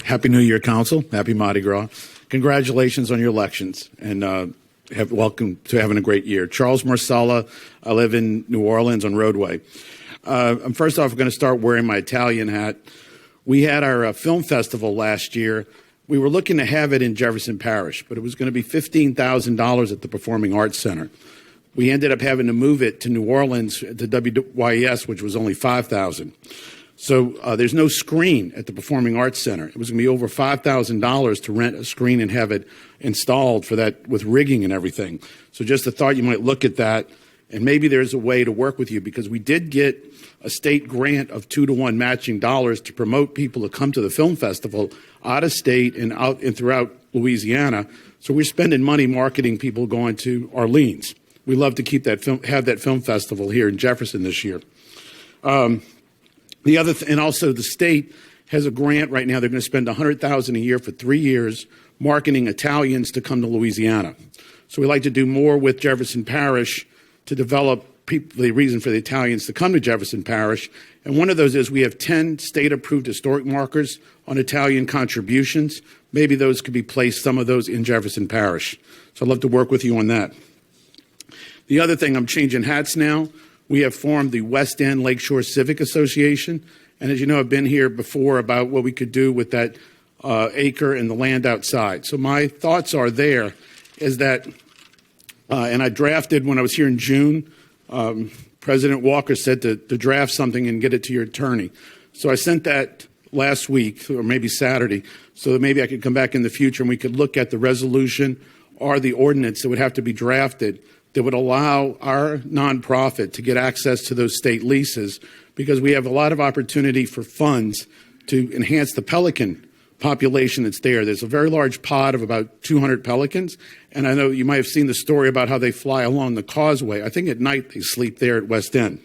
Happy New Year, Council. Happy Mardi Gras. Congratulations on your elections, and welcome to having a great year. Charles Marsala. I live in New Orleans on Roadway. First off, I'm going to start wearing my Italian hat. We had our film festival last year. We were looking to have it in Jefferson Parish, but it was going to be $15,000 at the Performing Arts Center. We ended up having to move it to New Orleans at the WYES, which was only $5,000. So there's no screen at the Performing Arts Center. It was going to be over $5,000 to rent a screen and have it installed for that with rigging and everything. So just a thought, you might look at that, and maybe there's a way to work with you, because we did get a state grant of 2-to-1 matching dollars to promote people to come to the film festival out of state and out and throughout Louisiana. So we're spending money marketing people going to Orleans. We love to keep that have that film festival here in Jefferson this year. And also the state has a grant right now. They're going to spend $100,000 a year for 3 years marketing Italians to come to Louisiana. So we like to do more with Jefferson Parish to develop the reason for the Italians to come to Jefferson Parish. And one of those is we have 10 state-approved historic markers on Italian contributions. Maybe those could be placed, some of those in Jefferson Parish. So I'd love to work with you on that. The other thing, I'm changing hats now. We have formed the West End Lakeshore Civic Association. And as you know, I've been here before about what we could do with that acre and the land outside. So my thoughts are there is that, and I drafted when I was here in June, President Walker said to draft something and get it to your attorney. So I sent that last week, or maybe Saturday, so that maybe I could come back in the future and we could look at the resolution or the ordinance that would have to be drafted that would allow our nonprofit to get access to those state leases, because we have a lot of opportunity for funds to enhance the pelican population that's there. There's a very large pod of about 200 pelicans, and I know you might have seen the story about how they fly along the causeway. I think at night they sleep there at West End.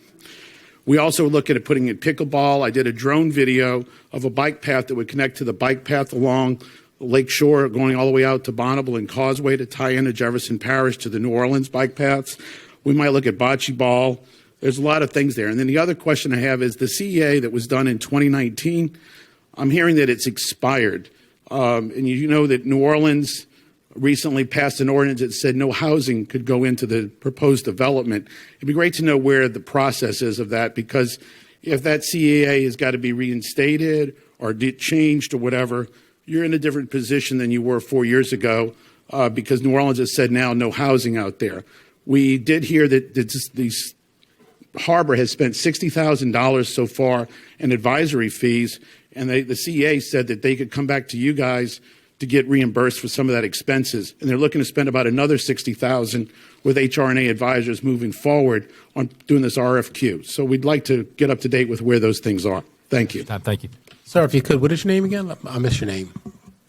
We also look at putting in pickleball. I did a drone video of a bike path that would connect to the bike path along Lake Shore, going all the way out to Bonneville and Causeway to tie into Jefferson Parish to the New Orleans bike paths. We might look at bocce ball. There's a lot of things there. And then the other question I have is the CEA that was done in 2019. I'm hearing that it's expired. And you know that New Orleans recently passed an ordinance that said no housing could go into the proposed development. It'd be great to know where the process is of that, because if that CEA has got to be reinstated or changed or whatever, you're in a different position than you were 4 years ago, because New Orleans has said now no housing out there. We did hear that the harbor has spent $60,000 so far in advisory fees, and the CEA said that they could come back to you guys to get reimbursed for some of that expenses. And they're looking to spend about another $60,000 with HR&A advisors moving forward on doing this RFQ. So we'd like to get up to date with where those things are. Thank you. Thank you. Sir, if you could, what is your name again? I missed your name.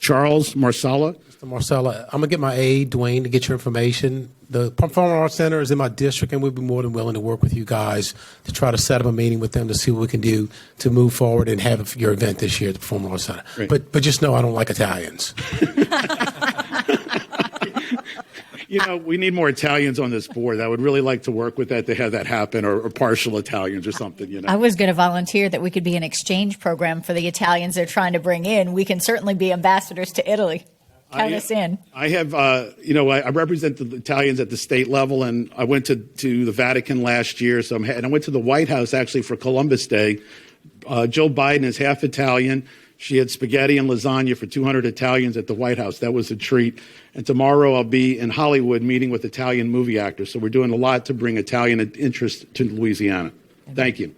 Charles Marsala. Mr. Marsala, I'm going to get my aide, Dwayne, to get your information. The Performing Arts Center is in my district, and we'd be more than willing to work with you guys to try to set up a meeting with them to see what we can do to move forward and have your event this year at the Performing Arts Center. Great. But just know I don't like Italians. You know, we need more Italians on this board. I would really like to work with that to have that happen, or partial Italians or something, you know. I was going to volunteer that we could be an exchange program for the Italians they're trying to bring in. We can certainly be ambassadors to Italy. Count us in. I have, I represent the Italians at the state level, and I went to the Vatican last year. And I went to the White House actually for Columbus Day. Jill Biden is half Italian. She had spaghetti and lasagna for 200 Italians at the White House. That was a treat. And tomorrow I'll be in Hollywood meeting with Italian movie actors. So we're doing a lot to bring Italian interest to Louisiana. Thank you.